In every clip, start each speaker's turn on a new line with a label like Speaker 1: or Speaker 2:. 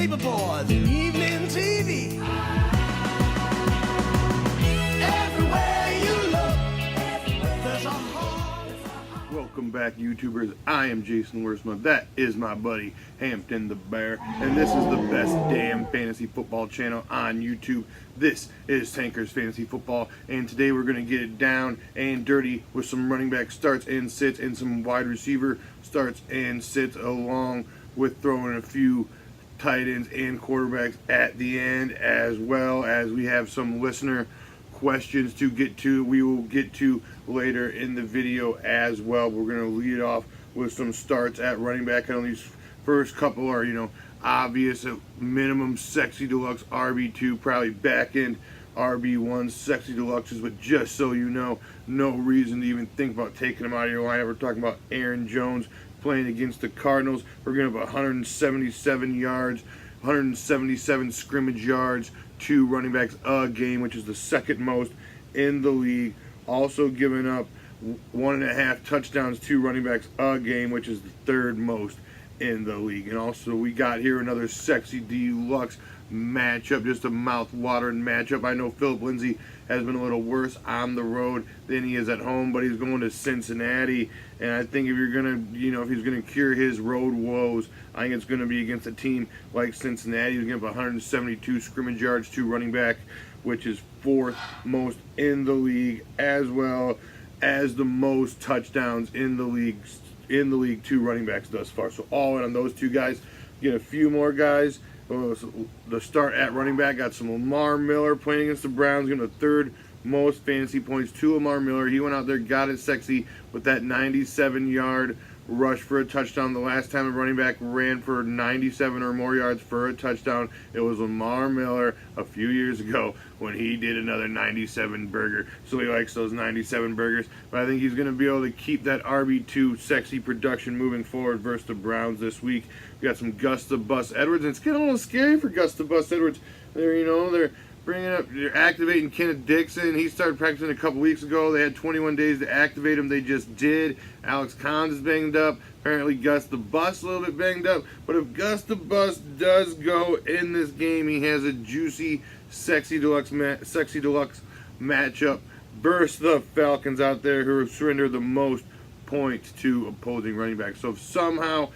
Speaker 1: paperboard and evening TV. Everywhere you look, there's a heart.
Speaker 2: Welcome back, YouTubers. I am Jason Wersma. That is my buddy Hampton the Bear, and this is the best damn fantasy football channel on YouTube. This is Tankers Fantasy Football, and today we're going to get it down and dirty with some running back starts and sits and some wide receiver starts and sits, along with throwing a few tight ends and quarterbacks at the end, as well as we have some listener questions to get to. We will get to later in the video as well. We're going to lead off with some starts at running back. I know these first couple are, obvious, at minimum sexy deluxe RB2, probably back end RB1 sexy deluxes, but just so you know, no reason to even think about taking them out of your lineup. We're talking about Aaron Jones playing against the Cardinals. We're going to have 177 yards, 177 scrimmage yards, 2 running backs a game, which is the second most in the league. Also giving up 1.5 touchdowns, 2 running backs a game, which is the third most in the league. And also we got here another sexy deluxe matchup, just a mouth-watering matchup. I know Philip Lindsay has been a little worse on the road than he is at home, but he's going to Cincinnati, and I think if you're gonna, if he's gonna cure his road woes, I think it's gonna be against a team like Cincinnati. He's gonna have 172 scrimmage yards, 2 running back, which is 4th most in the league, as well as the most touchdowns in the league. 2 running backs thus far. So all in on those 2 guys. Get a few more guys. The start at running back, got some Lamar Miller playing against the Browns, getting the 3rd most fantasy points to Lamar Miller. He went out there, got it sexy with that 97-yard rush for a touchdown. The last time a running back ran for 97 or more yards for a touchdown, it was Lamar Miller a few years ago when he did another 97 burger. So he likes those 97 burgers, but I think he's going to be able to keep that RB2 sexy production moving forward versus the Browns this week. We got some Gus the Bus Edwards, and it's getting a little scary for Gus the Bus Edwards. They're activating Kenneth Dixon. He started practicing a couple weeks ago. They had 21 days to activate him. They just did. Alex Collins is banged up. Apparently Gus the Bus a little bit banged up. But if Gus the Bus does go in this game, he has a juicy, sexy deluxe matchup versus the Falcons out there, who surrender the most points to opposing running backs. So if somehow,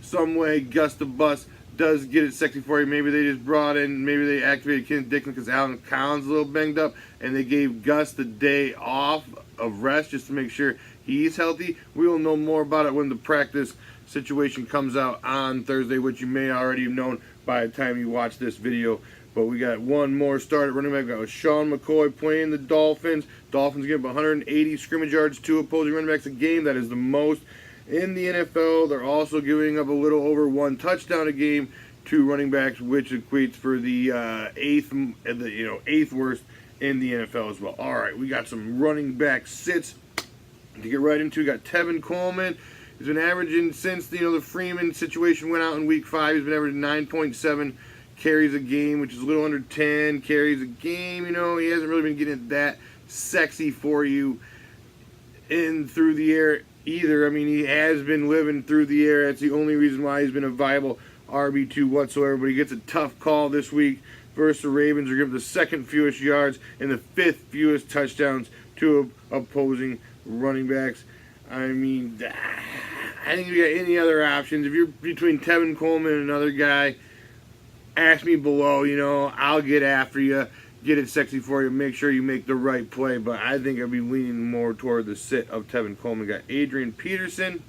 Speaker 2: some way, Gus the Bus does get it sexy for you, maybe they just brought in, maybe they activated Kenneth Dixon because Alex Collins is a little banged up, and they gave Gus the day off of rest just to make sure he's healthy. We will know more about it when the practice situation comes out on Thursday, which you may already have known by the time you watch this video. But we got one more start at running back. We got Sean McCoy playing the Dolphins. Dolphins give up 180 scrimmage yards to opposing running backs a game. That is the most in the NFL. They're also giving up a little over 1 touchdown a game to running backs, which equates for the 8th worst in the NFL as well. All right, we got some running back sits to get right into. We got Tevin Coleman. He's been averaging since the Freeman situation went out in Week 5. He's been averaging 9.7 carries a game, which is a little under 10 carries a game. He hasn't really been getting that sexy for you in through the air either. I mean, he has been living through the air. That's the only reason why he's been a viable RB2 whatsoever. But he gets a tough call this week versus the Ravens. They're giving the 2nd fewest yards and the 5th fewest touchdowns to opposing running backs. I mean, I think if you got any other options, if you're between Tevin Coleman and another guy, ask me below. I'll get after you, get it sexy for you, make sure you make the right play. But I think I'd be leaning more toward the sit of Tevin Coleman. Got Adrian Peterson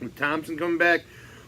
Speaker 2: with Thompson coming back.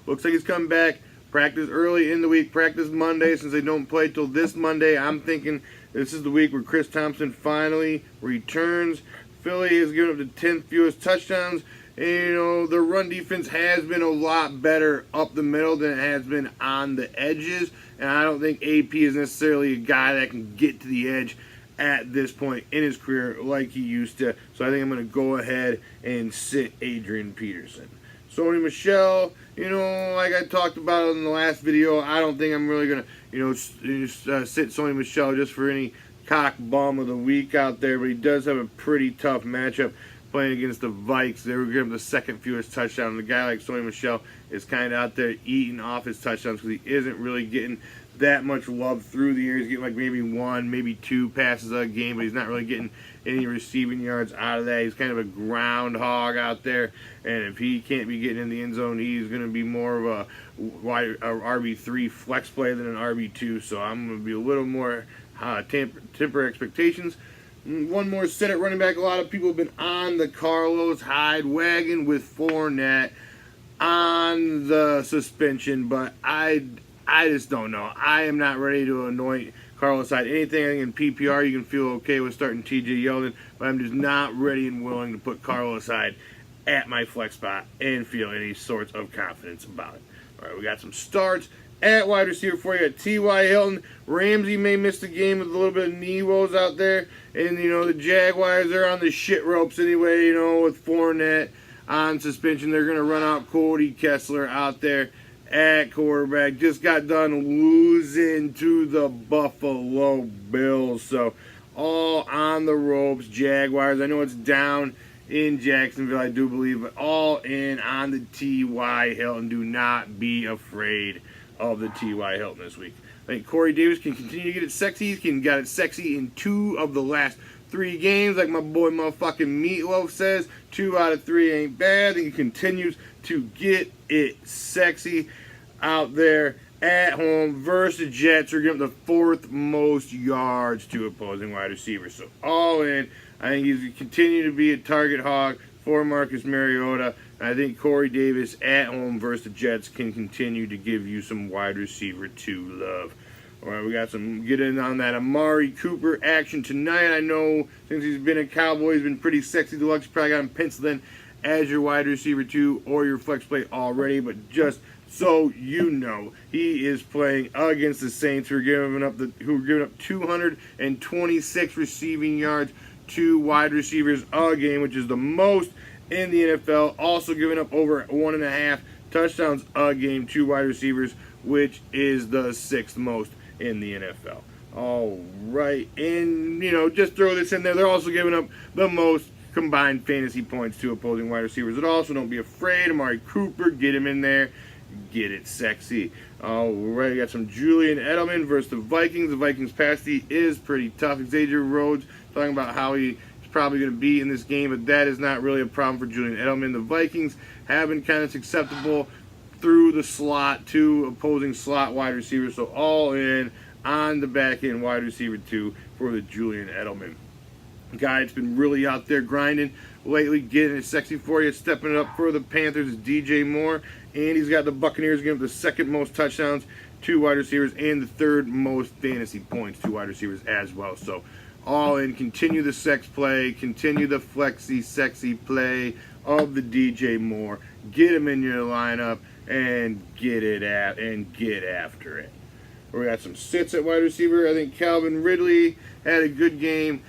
Speaker 2: Looks like he's coming back. Practice early in the week. Practice Monday, since they don't play till this Monday. I'm thinking this is the week where Chris Thompson finally returns. Philly has given up the 10th fewest touchdowns. And, the run defense has been a lot better up the middle than it has been on the edges. And I don't think AP is necessarily a guy that can get to the edge at this point in his career like he used to. So I think I'm going to go ahead and sit Adrian Peterson. Sony Michel, like I talked about in the last video, I don't think I'm really going to, sit Sony Michel just for any cock bum of the week out there. But he does have a pretty tough matchup playing against the Vikes. They were giving him the second fewest touchdowns. The guy like Sony Michel is kind of out there eating off his touchdowns because he isn't really getting that much love through the air. He's getting like maybe 1, maybe 2 passes a game, but he's not really getting any receiving yards out of that. He's kind of a groundhog out there, and if he can't be getting in the end zone, he's going to be more of a RB3 flex play than an RB2, so I'm going to be a little more temper expectations. One more set at running back. A lot of people have been on the Carlos Hyde wagon with Fournette on the suspension, but I just don't know. I am not ready to anoint Carlos Hyde. Anything in PPR, you can feel okay with starting TJ Yeldon, but I'm just not ready and willing to put Carlos Hyde at my flex spot and feel any sorts of confidence about it. All right, we got some starts at wide receiver for you. T.Y. Hilton. Ramsey may miss the game with a little bit of knee woes out there. And, the Jaguars are on the shit ropes anyway, with Fournette on suspension. They're going to run out Cody Kessler out there at quarterback. Just got done losing to the Buffalo Bills. So, all on the ropes, Jaguars. I know it's down in Jacksonville, I do believe, but all in on the T.Y. Hilton. Do not be afraid of the T.Y. Hilton this week. I think Corey Davis can continue to get it sexy. He got it sexy in 2 of the last 3 games. Like my boy motherfucking Meatloaf says, 2 out of 3 ain't bad. I think he continues to get it sexy out there at home versus the Jets. Are giving the 4th most yards to opposing wide receivers. So all in, I think he's continue to be a target hog for Marcus Mariota. I think Corey Davis at home versus the Jets can continue to give you some wide receiver 2 love. All right, we got some get in on that Amari Cooper action tonight. I know since he's been a Cowboy, he's been pretty sexy deluxe. You probably got him penciled in as your wide receiver 2 or your flex play already, but just so you know, he is playing against the Saints, who are giving up 226 receiving yards to wide receivers a game, which is the most in the NFL. Also giving up over 1.5 touchdowns a game to wide receivers, which is the 6th most in the NFL. All right, and just throw this in there. They're also giving up the most combined fantasy points to opposing wide receivers. Also, don't be afraid. Amari Cooper, get him in there. Get it sexy. All right, we got some Julian Edelman versus the Vikings. The Vikings pass D is pretty tough. Xavier Rhodes talking about how he's probably going to be in this game, but that is not really a problem for Julian Edelman. The Vikings have been kind of susceptible through the slot to opposing slot wide receivers, so all in on the back end wide receiver 2 for the Julian Edelman guy. It's been really out there grinding lately, getting it sexy for you. Stepping it up for the Panthers is DJ Moore, and he's got the Buccaneers giving the 2nd most touchdowns to wide receivers and the 3rd most fantasy points to wide receivers as well. So all in, continue the sex play, continue the flexy, sexy play of the DJ Moore. Get him in your lineup and get after it. We got some sits at wide receiver. I think Calvin Ridley had a good game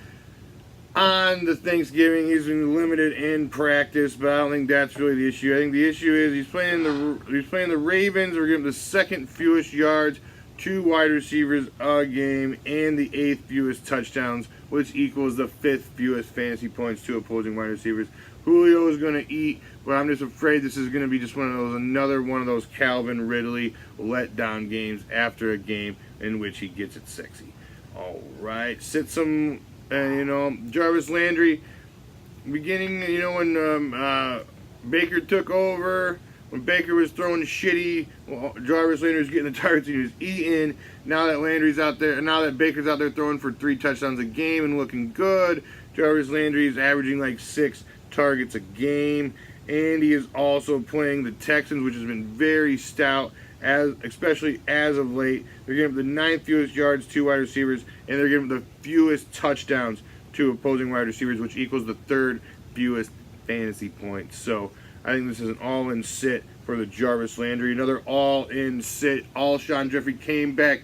Speaker 2: on the Thanksgiving. He's been limited in practice, but I don't think that's really the issue. I think the issue is he's playing the Ravens. We're giving the 2nd fewest yards to wide receivers a game and the 8th fewest touchdowns, which equals the 5th fewest fantasy points to opposing wide receivers. Julio is going to eat, but I'm just afraid this is going to be just another one of those Calvin Ridley letdown games after a game in which he gets it sexy. All right, sit some, Jarvis Landry, beginning, when Baker took over, when Baker was throwing shitty, Jarvis Landry was getting the targets he was eating. Now that Baker's out there throwing for 3 touchdowns a game and looking good, Jarvis Landry is averaging like 6 targets a game, and he is also playing the Texans, which has been very stout, especially as of late. They're giving the 9th fewest yards to wide receivers, and they're giving the fewest touchdowns to opposing wide receivers, which equals the 3rd fewest fantasy points. So I think this is an all-in sit for the Jarvis Landry. Another all-in sit. Alshon Jeffrey came back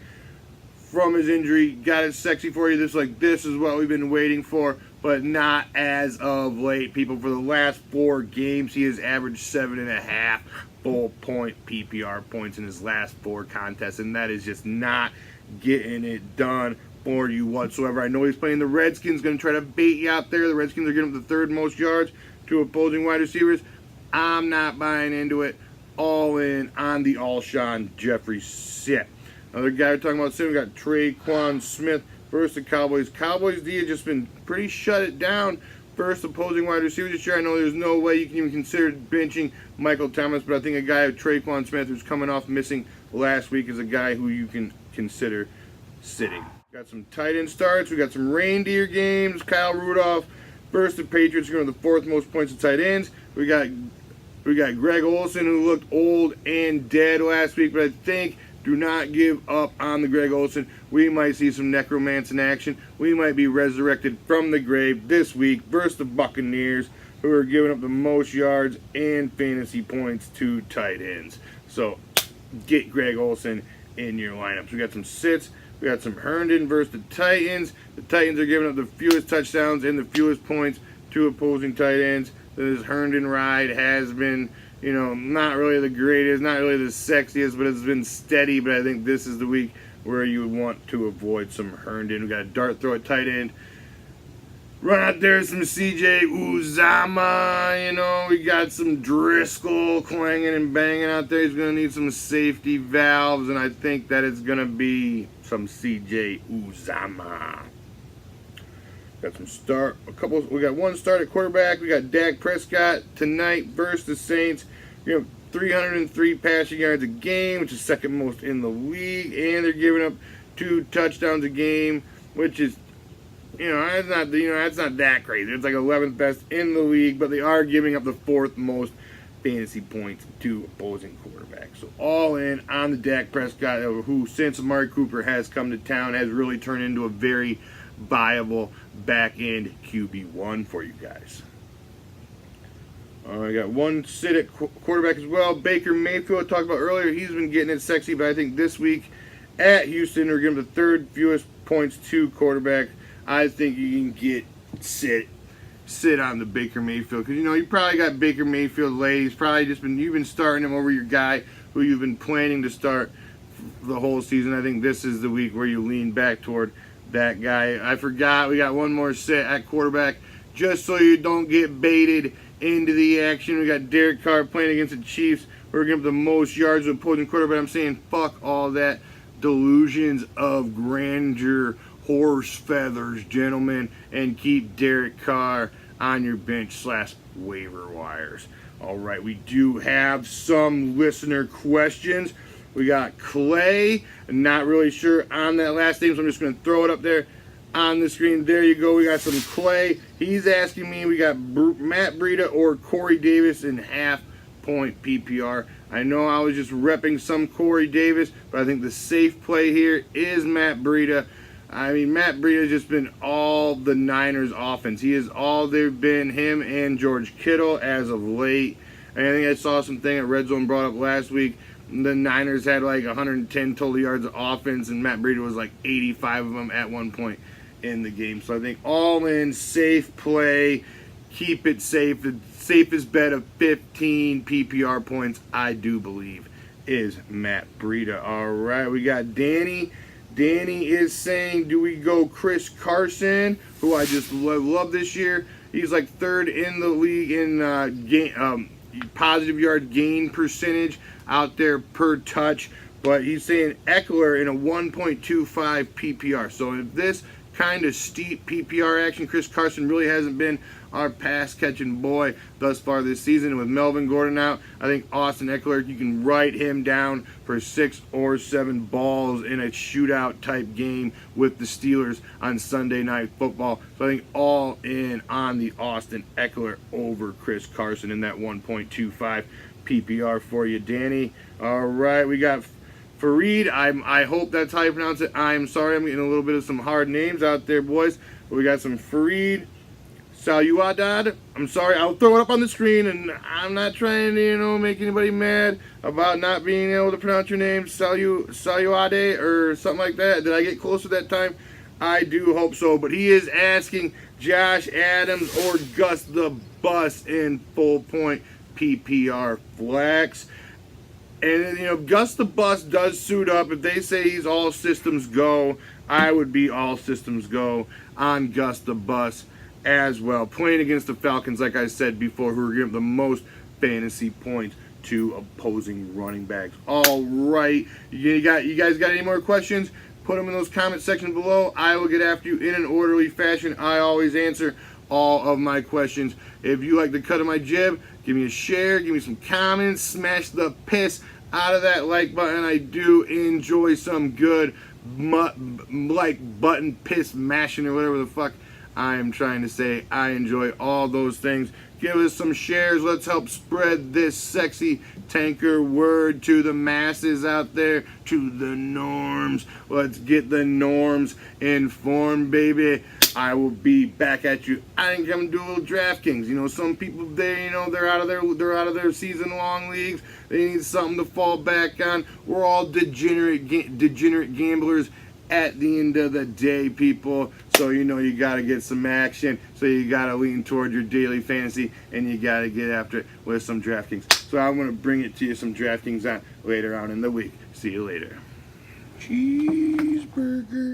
Speaker 2: from his injury, got it sexy for you. This is what we've been waiting for, but not as of late, people. For the last 4 games, he has averaged 7.5 full-point PPR points in his last 4 contests, and that is just not getting it done for you whatsoever. I know he's playing the Redskins, going to try to bait you out there. The Redskins are giving up the third most yards to opposing wide receivers. I'm not buying into it. All in on the Alshon Jeffrey sit. Another guy we're talking about soon, we got Traquan Smith versus the Cowboys. Cowboys D has just been pretty shut it down versus opposing wide receivers this year. I know there's no way you can even consider benching Michael Thomas, but I think a guy like Traquan Smith, who's coming off missing last week, is a guy who you can consider sitting. Got some tight end starts. We got some reindeer games. Kyle Rudolph versus the Patriots, going to the fourth most points of tight ends. We got Greg Olsen, who looked old and dead last week, but I think do not give up on the Greg Olsen. We might see some necromancy in action. We might be resurrected from the grave this week versus the Buccaneers, who are giving up the most yards and fantasy points to tight ends. So get Greg Olsen in your lineups. We got some sits. We got some Herndon versus the Titans. The Titans are giving up the fewest touchdowns and the fewest points to opposing tight ends. This Herndon ride has been, not really the greatest, not really the sexiest, but it's been steady. But I think this is the week where you would want to avoid some Herndon. We got a dart throw at tight end. Run out there some CJ Uzama, we got some Driscoll clanging and banging out there. He's going to need some safety valves, and I think that it's going to be some CJ Uzama. Got we got one start at quarterback. We got Dak Prescott tonight versus the Saints. 303 passing yards a game, which is second most in the league, and they're giving up 2 touchdowns a game, which is that's not that crazy. It's like 11th best in the league, but they are giving up the 4th most fantasy points to opposing quarterbacks. So all in on the Dak Prescott, who since Amari Cooper has come to town has really turned into a very viable back-end QB1 for you guys. I got one sit at quarterback as well. Baker Mayfield, I talked about earlier, he's been getting it sexy, but I think this week at Houston, we're giving the 3rd fewest points to quarterback. I think you can sit on the Baker Mayfield, because you probably got Baker Mayfield late. He's probably you've been starting him over your guy who you've been planning to start the whole season. I think this is the week where you lean back toward that guy. I forgot we got one more sit at quarterback, just so you don't get baited into the action. We got Derek Carr playing against the Chiefs. We're giving the most yards of opposing quarterback. I'm saying fuck all that delusions of grandeur, horse feathers, gentlemen, and keep Derek Carr on your bench / waiver wires. All right, we do have some listener questions. We got Clay, not really sure on that last name, so I'm just going to throw it up there on the screen. There you go. We got some Clay. He's asking me, we got Matt Breida or Corey Davis in half-point PPR. I know I was just repping some Corey Davis, but I think the safe play here is Matt Breida. I mean, Matt Breida has just been all the Niners offense. He is all they've been, him and George Kittle as of late. And I think I saw something at Red Zone brought up last week. The Niners had like 110 total yards of offense, and Matt Breida was like 85 of them at one point in the game. So I think all in, safe play, keep it safe. The safest bet of 15 PPR points, I do believe, is Matt Breida. All right, we got Danny. Danny is saying, do we go Chris Carson, who I just love this year? He's like 3rd in the league in positive yard gain percentage out there per touch, but he's saying Eckler in a 1.25 PPR. So if this kind of steep PPR action, Chris Carson really hasn't been our pass-catching boy thus far this season. And with Melvin Gordon out, I think Austin Eckler, you can write him down for 6 or 7 balls in a shootout-type game with the Steelers on Sunday Night Football. So I think all in on the Austin Eckler over Chris Carson in that 1.25 PPR for you, Danny. All right, we got Fareed. I hope that's how you pronounce it. I'm sorry, I'm getting a little bit of some hard names out there, boys. But we got some Fareed Saluadad. I'm sorry, I'll throw it up on the screen, and I'm not trying to, make anybody mad about not being able to pronounce your name, Saluade or something like that. Did I get closer that time? I do hope so. But he is asking Josh Adams or Gus the Bus in full point PPR flex. And, you know, Gus the Bus does suit up. If they say he's all systems go, I would be all systems go on Gus the Bus as well. Playing against the Falcons, like I said before, who are giving the most fantasy points to opposing running backs. All right. You guys got any more questions? Put them in those comment sections below. I will get after you in an orderly fashion. I always answer all of my questions. If you like the cut of my jib, give me a share, give me some comments, smash the piss out of that like button. I do enjoy some good like button piss mashing or whatever the fuck I am trying to say. I enjoy all those things. Give us some shares. Let's help spread this sexy tanker word to the masses out there, to the norms. Let's get the norms informed, baby. I will be back at you. I think I'm gonna do a little DraftKings. You know, some people they're out of their season-long leagues. They need something to fall back on. We're all degenerate gamblers at the end of the day, people. So you know you gotta get some action. So you gotta lean toward your daily fantasy, and you gotta get after it with some DraftKings. So I'm gonna bring it to you some DraftKings on later on in the week. See you later. Cheeseburger.